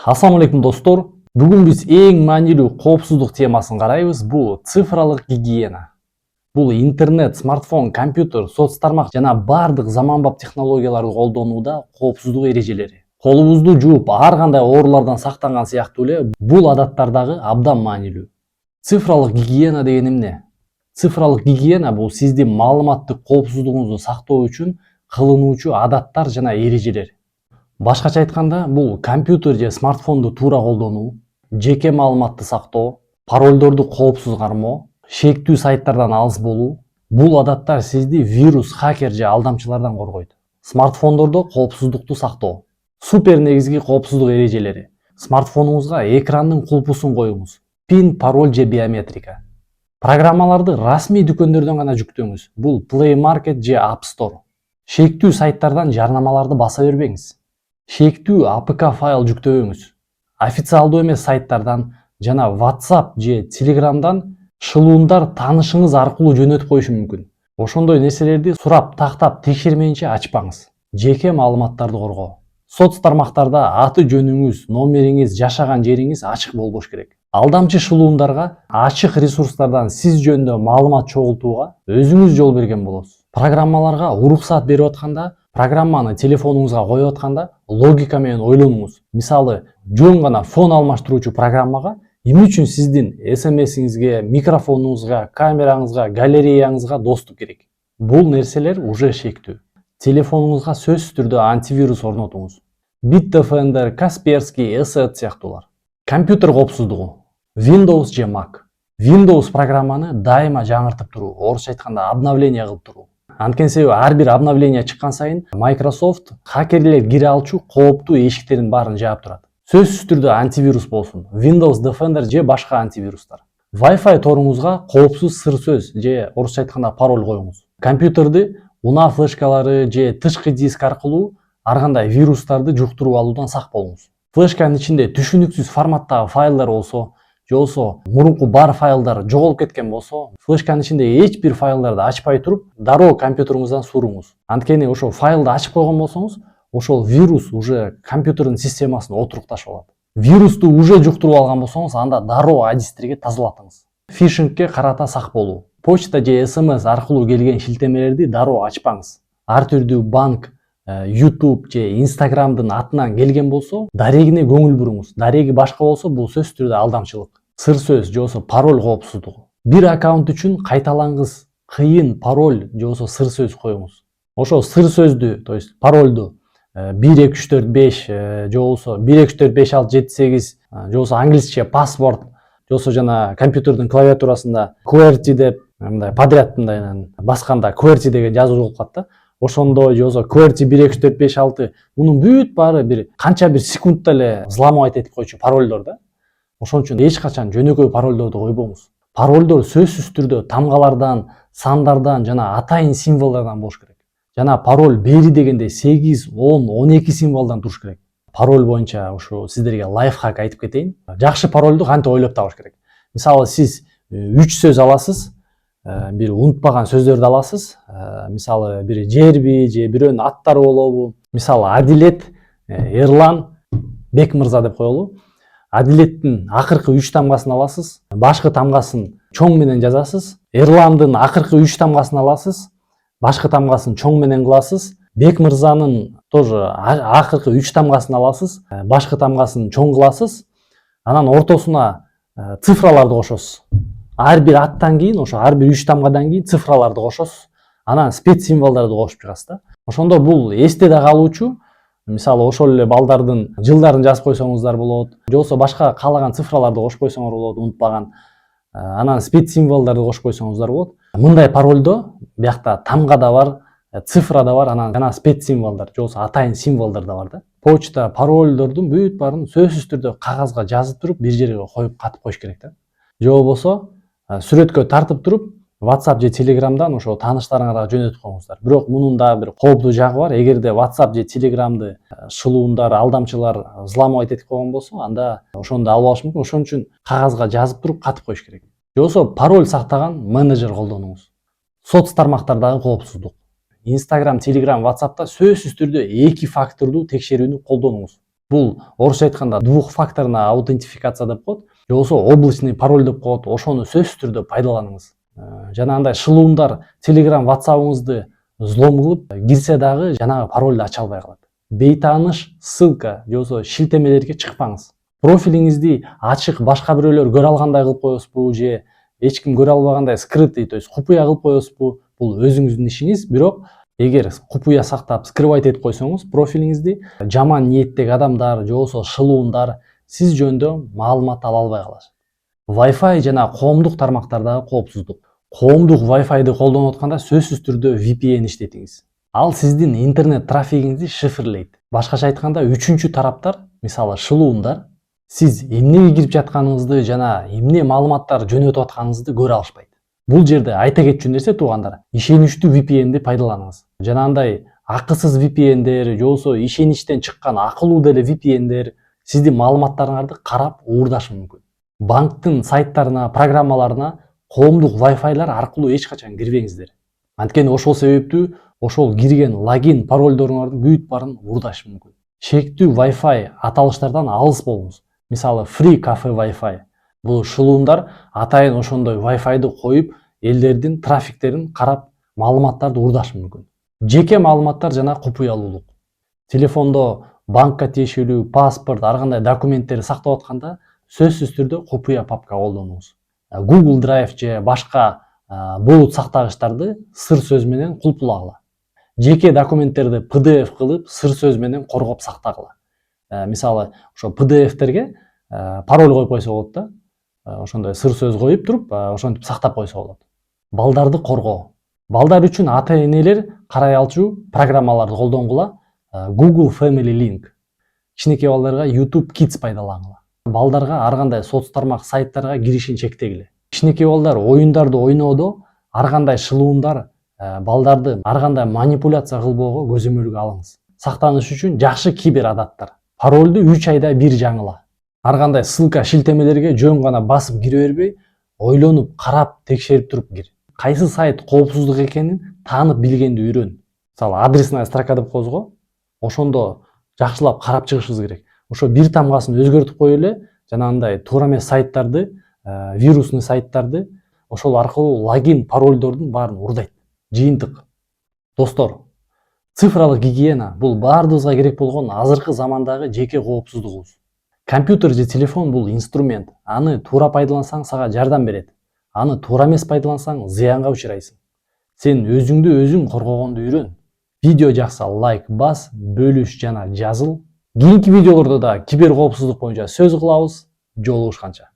Ассаламу алейкум достор. Бүгін біз ең мәнілі қауіпсіздік темасын қарайбыз. Бұл цифрлық гигиена. Бұл интернет, смартфон, компьютер, соцтармақ жана бардық заманбап технологияларды қолдануда қауіпсіздік ережелері. Қолыбызды жууп, ар кандай оорулардан сактанган сыяктуу эле бул адаттардагы абдан маанилүү. Цифрлық гигиена деген эмне? Цифрлық гигиена бул сиздин маалыматтык коопсуздугуңузду сактоо үчүн кылынуучу адаттар жана эрежелер. Башкача айтканда, бул компьютер же смартфонду туура колдонуу, жеке маалыматты сактоо, паролдорду коопсуз кармоо, шектүү сайттардан алыс болуу. Бул адаттар сизди вирус, хакер же алдамчылардан коргойт. Смартфондордо коопсуздукту сактоо. Супер негизги коопсуздук эрежелери. Смартфонуңузга экрандын кулпусун коюңуз. Пин, пароль же биометрика. Программаларды расмий дүкөндөрдөн гана жүктөңүз. Бул Play Market же App Store. Шектүү сайттардан жарнамаларды баса бербеңиз. Шектүү APK файл жүктөбөңүз. Официалдуу эмес сайттардан жана WhatsApp же Telegram'дан шылуундар таанышыңыз аркылуу жөнөтүп коюшу мүмкүн. Ошондой нерселерди сурап, тактап, текшермейинче ачпаңыз. Жеке маалыматтарды коргоо. Соц тармактарда аты жөнүңүз, номериңиз, жашаган жериңиз ачык болбош керек. Алдамчы шылуундарга ачык ресурстардан сиз жөнүндө маалымат чогултууга өзүңүз жол берген болосуз. Программаларга уруксаат берип атканда, программаны телефонуңузга коюп атканда логика менен ойлонуңуз. Мисалы, жөн гана фон алмаштыруучу программага эмне үчүн сиздин SMS-иңизге, микрофонуңузга, камераңызга, галереяңызга доступ керек? Бул нерселер уже шектүү. Телефонуңузга сөзсүз түрдө антивирус орнотуңуз. Bitdefender, Kaspersky, ESET сыяктуулар. Компьютер коопсуздугу. Windows же Mac. Windows программаны дайыма жаңыртып туруу, орусча айтканда обновление кылып туруу. Анткени себеби ар бир обновление чыккан сайын Microsoft хакерлер кире алчу кооптуу эшиктердин баарын жаап турат. Сөзсүз түрдө антивирус болсун, Windows Defender же башка антивирустар. Wi-Fi торуңузга коопсуз сыр сөз же орусча айтканда пароль коюңуз. Компьютерди унаа флешкалары же тышкы диск аркылуу ар кандай вирустарды жуктуруп алуудан сак болуңуз. Флешканын ичинде түшүнүксүз форматтагы файлдар болсо, же болсо мурунку бар файлдар жоголуп кеткен болсо, флешканын ичинде эч бир файлдарды ачпай туруп, дароо компьютериңизден суруңуз. Анткени ошол файлды ачып койгон болсоңуз, ошол вирус уже компьютердин системасына отурукташып алат. Вирусту уже жуктуруп алган болсоңуз, анда дароо дисктерге тазалатыңыз. Фишингке карата сак болуу. Почта же SMS аркылуу келген шилтемелерди дароо ачпаңыз. Ар түрдүү банк, YouTube же Instagram'дын атынан келген болсо, дарегине көңүл буруңуз. Дареги башка болсо, бул сөзсүз түрдө алдамчылык. Сыр сөз же болсо пароль коопсуздугу. Бир аккаунт үчүн кайталангыс кыйын пароль же болсо сыр сөз коюңуз. Ошол сыр сөздү, то есть парольду 1 2 3 4 5 же болсо 1 2 3 4 5 6 7 8 же болсо англисче паспорт же болсо жана компьютердин клавиатурасында QWERTY деп мындай подряд мындай басканда QWERTY деген жазуу болуп калат да. Ошондой же болсо QWERTY 1 2 3 4 5 6 мунун бүт баары бир канча бир секундта эле взламывать этип койчу парольдор да. Ошон үчүн эч качан жөнөкөй парольдорду койбоңуз. Парольдор сөзсүз түрдө тамгалардан, сандардан жана атайын символдордон болуш керек. Жана пароль бери дегенде 8, 10, 12 символдон туруш керек. Пароль боюнча ушу сиздерге лайфхак айтып кетейин. Жакшы парольду кантип ойлоп табыш керек? Мисалы, сиз 3 сөз аласыз, бир унутпаган сөздөрдү аласыз. Мисалы, бир жерби же бирөөнүн аттары болобу. Мисалы, Адилет, Эрлан, Бек мырза деп коелу. Адилеттин акыркы 3 тамгасын аласыз, башкы тамгасын чоң менен жазасыз. Эрландын акыркы 3 тамгасын аласыз, башкы тамгасын чоң менен кыласыз. Бек мырзанын тоже акыркы 3 тамгасын аласыз, башкы тамгасын чоң кыласыз. Анан ортосуна цифраларды кошосуз. Ар бир аттан кийин, ошо ар бир 3 тамгадан кийин цифраларды кошосуз. Анан спец символдорду кошуп чыгасыз да. Ошондо бул эсте да калуучу. Мисалы, ошол эле балдардын жылдарын жазып койсоңуздар болот. Же болсо башка каалаган цифраларды кошуп койсоңор болот, унутпаган. Анан спец символдорду кошуп койсоңуздар болот. Мындай парольдо биякта тамга да бар, цифра да бар, анан жана спец символдор, же болсо атайын символдор да бар да. Почта, парольдордун бүт баарын сөзсүз түрдө кагазга жазып туруп, бир жерге коюп катып коюш керек да. Же болбосо сүрөткө тартып туруп, WhatsApp же Telegram'дан ошо тааныштарыңарга жөнөтүп коюңуздар. Бирок мунун да бир кооптуу жагы бар. Эгерде WhatsApp же Telegram'ды шылуундар, алдамчылар взламывать этип койгон болсо, анда ошону да алып алышы мүмкүн. Ошон үчүн кагазга жазып туруп катып коюш керек. Же болсо пароль сактаган менеджер колдонуңуз. Соц тармактардагы коопсуздук. Instagram, Telegram, WhatsApp'та сөзсүз түрдө 2 фактордуу текшерүүнү колдонуңуз. Бул орусча айтканда двухфакторная аутентификация деп коет, же болбосо облачный пароль деп коет. Ошону сөзсүз түрдө пайдаланыңыз. Жанагындай шылуундар Telegram, WhatsApp'ыңызды взлом кылып кирсе дагы жанагы паролду ача албай калат. Бейтааныш ссылка же болбосо шилтемелерге чыкпаңыз. Профилиңизди ачык башка бирөөлөр көрө алгандай кылып коесузбу же эч ким көрө албагандай скрытый, то есть купуя кылып коесузбу? Бул өзүңүздүн ишиңиз, бирок эгер купуя сактап скрывать этип койсоңуз профилиңизди, жаман ниеттеги адамдар же болбосо шылуундар сиз жөнүндө маалымат ала албай калышат. Wi-Fi жана коомдук тармактардагы коопсуздук. Коомдук Wi-Fi'ди колдонуп атканда сөзсүз түрдө VPN иштетиңиз. Ал сиздин интернет трафигиңизди шифрлейт. Башкача айтканда, үчүнчү тараптар, мисалы шылуундар, сиз эмнеге кирип жатканыңызды жана эмне маалыматтар жөнөтүп атканыңызды көрө алышпайт. Бул жерде айта кетчү нерсе туугандар, ишеничтүү VPN'ди пайдаланыңыз. Жанагындай акысыз VPN'дер же болбосо ишеничтен чыккан акылуу деле VPN'дер сиздин маалыматтарыңарды карап уурдашы мүмкүн. Банктын сайттарына, программаларына коомдук Wi-Fi'лар аркылуу эч качан кирбеңиздер. Анткени ошол себептүү ошол кирген логин паролдоруңардын бүт баарын уурдашы мүмкүн. Шектүү Wi-Fi аталыштардан алыс болуңуз. Мисалы, Free Cafe Wi-Fi. Бул шылуундар атайын ошондой Wi-Fi'ды коюп, элдердин трафиктерин карап, маалыматтарды уурдашы мүмкүн. Жеке маалыматтар жана купуялуулук. Телефондо банкка тиешелүү паспорт, ар кандай документтерди сактап атканда сөзсүз түрдө купуя папка колдонуңуз. Google Drive же башка булут сактагычтарды сыр сөз менен кулпулагыла. Жеке документтерди PDF кылып, сыр сөз менен коргоп сактагыла. Мисалы, ошо PDF-терге пароль коюп койсо болот да. Ошондой сыр сөз коюп туруп, ошентип сактап койсо болот. Балдарды коргоо. Балдар үчүн ата-энелер карай алчу программаларды колдонгула. Google Family Link. Кичинекей балдарга YouTube Kids пайдалангыла. Балдарга ар кандай соц тармак сайттарга киришин чектегиле. Кичинекей балдар оюндарды ойноодо ар кандай шылуундар балдарды ар кандай манипуляция кылбоого көзөмөлгө алыңыз. Сактаныш үчүн жакшы кибер адаттар. Паролду 3 айда бир жаңыла. Ар кандай ссылка, шилтемелерге жөн гана басып кире бербей, ойлонуп, карап, текшерип туруп кир. Кайсы сайт коопсуздук экенин таанып билгенди үйрөн. Мисалы, адресная строка деп коебуз го. Ошондо жакшылап карап чыгышыбыз керек. Ошо бир тамгасын өзгөртүп коюп эле, жанагындай туура эмес сайттарды, вирусный сайттарды ошол аркылуу логин, паролдордун баарын уурдайт. Жыйынтык. Достор, цифралык гигиена бул баардыгыбызга керек болгон азыркы замандагы жеке коопсуздугубуз. Компьютер же телефон бул инструмент. Аны туура пайдалансаң сага жардам берет. Аны туура эмес пайдалансаң зыянга учурайсың. Сен өзүңдү өзүң коргогонду үйрөн. Видео жакса лайк бас, бөлүш жана жазыл. Кийинки видеолордо да кибер коопсуздук боюнча сөз кылабыз. Жолугушканча.